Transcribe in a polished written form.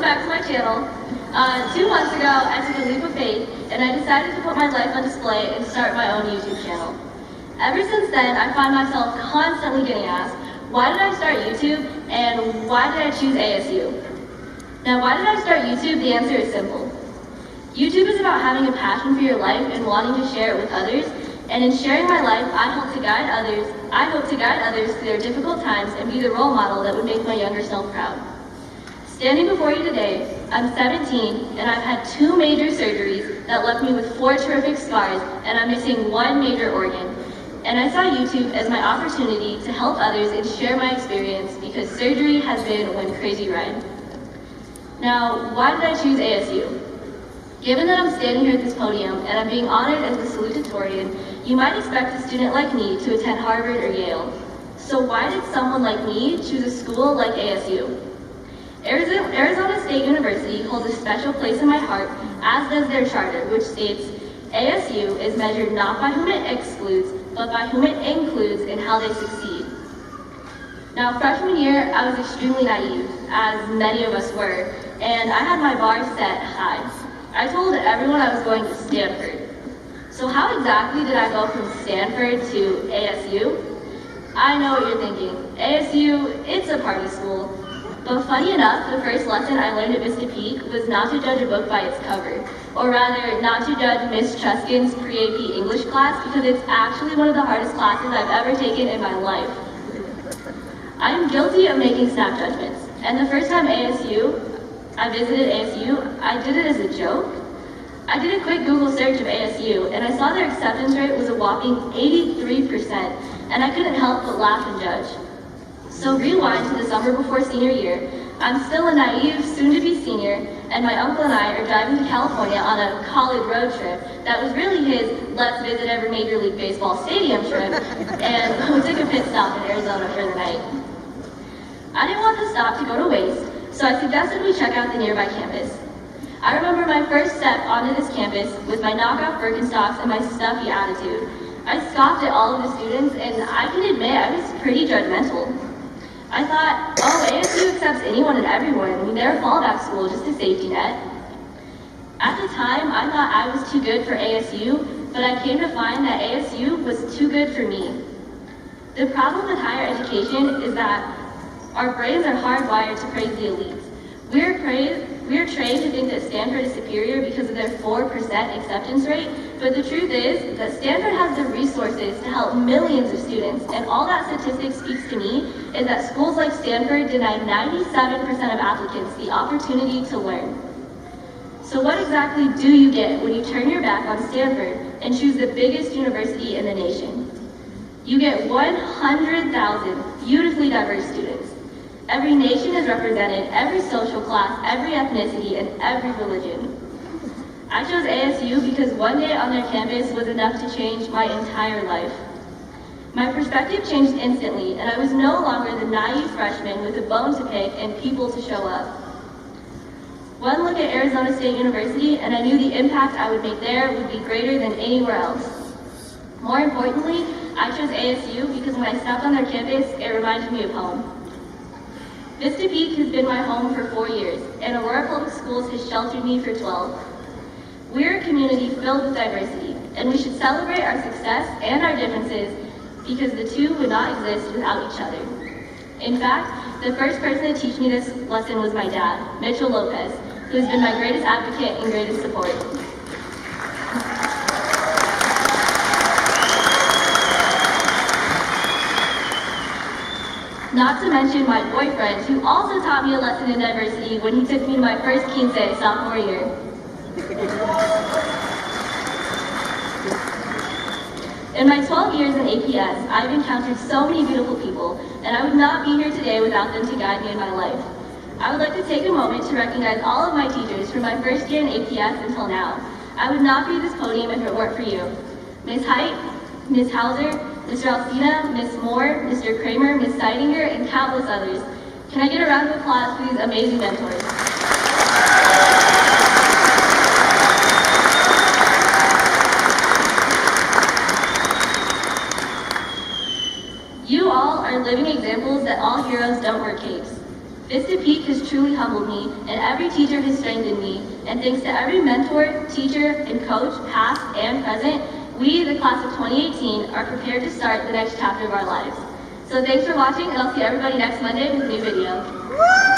back to my channel. 2 months ago, I took a leap of faith and I decided to put my life on display and start my own YouTube channel. Ever since then, I find myself constantly getting asked, why did I start YouTube and why did I choose ASU? Now, why did I start YouTube? The answer is simple. YouTube is about having a passion for your life and wanting to share it with others, and in sharing my life, I hope to guide others through their difficult times and be the role model that would make my younger self proud. Standing before you today, I'm 17 and I've had 2 major surgeries that left me with 4 terrific scars, and I'm missing 1 major organ. And I saw YouTube as my opportunity to help others and share my experience because surgery has been one crazy ride. Now, why did I choose ASU? Given that I'm standing here at this podium and I'm being honored as the salutatorian, you might expect a student like me to attend Harvard or Yale. So why did someone like me choose a school like ASU? Arizona State University holds a special place in my heart, as does their charter, which states, ASU is measured not by whom it excludes, but by whom it includes in how they succeed. Now, freshman year, I was extremely naive, as many of us were, and I had my bar set high. I told everyone I was going to Stanford. So how exactly did I go from Stanford to ASU? I know what you're thinking. ASU, it's a party school. But funny enough, the first lesson I learned at Vista Peak was not to judge a book by its cover, or rather, not to judge Miss Chuskin's pre-AP English class, because it's actually one of the hardest classes I've ever taken in my life. I am guilty of making snap judgments, and the first time I visited ASU, I did it as a joke. I did a quick Google search of ASU, and I saw their acceptance rate was a whopping 83%, and I couldn't help but laugh and judge. So rewind to the summer before senior year. I'm still a naive, soon-to-be senior, and my uncle and I are driving to California on a college road trip that was really his let's visit every Major League Baseball stadium trip, and we took a pit stop in Arizona for the night. I didn't want the stop to go to waste, so I suggested we check out the nearby campus. I remember my first step onto this campus with my knockoff Birkenstocks and my stuffy attitude. I scoffed at all of the students, and I can admit I was pretty judgmental. I thought, oh, ASU accepts anyone and everyone. I mean, they're a fallback school, just a safety net. At the time, I thought I was too good for ASU, but I came to find that ASU was too good for me. The problem with higher education is that our brains are hardwired to praise the elites. We are trained to think that Stanford is superior because of their 4% acceptance rate, but the truth is that Stanford has the resources to help millions of students, and all that statistic speaks to me is that schools like Stanford deny 97% of applicants the opportunity to learn. So what exactly do you get when you turn your back on Stanford and choose the biggest university in the nation? You get 100,000 beautifully diverse students. Every nation is represented, every social class, every ethnicity, and every religion. I chose ASU because one day on their campus was enough to change my entire life. My perspective changed instantly, and I was no longer the naive freshman with a bone to pick and people to show up. One look at Arizona State University, and I knew the impact I would make there would be greater than anywhere else. More importantly, I chose ASU because when I stepped on their campus, it reminded me of home. Vista Peak has been my home for 4 years, and Aurora Public Schools has sheltered me for 12. We're a community filled with diversity, and we should celebrate our success and our differences because the two would not exist without each other. In fact, the first person to teach me this lesson was my dad, Mitchell Lopez, who has been my greatest advocate and greatest support. Not to mention my boyfriend, who also taught me a lesson in diversity when he took me to my first quince sophomore year. In my 12 years in APS, I've encountered so many beautiful people, and I would not be here today without them to guide me in my life. I would like to take a moment to recognize all of my teachers from my first year in APS until now. I would not be at this podium if it weren't for you. Ms. Height, Ms. Hauser, Mr. Alcina, Ms. Moore, Mr. Kramer, Ms. Seidinger, and countless others. Can I get a round of applause for these amazing mentors? You all are living examples that all heroes don't wear capes. Vista Peak has truly humbled me, and every teacher has strengthened me. And thanks to every mentor, teacher, and coach, past and present, we, the class of 2018, are prepared to start the next chapter of our lives. So thanks for watching, and I'll see everybody next Monday with a new video.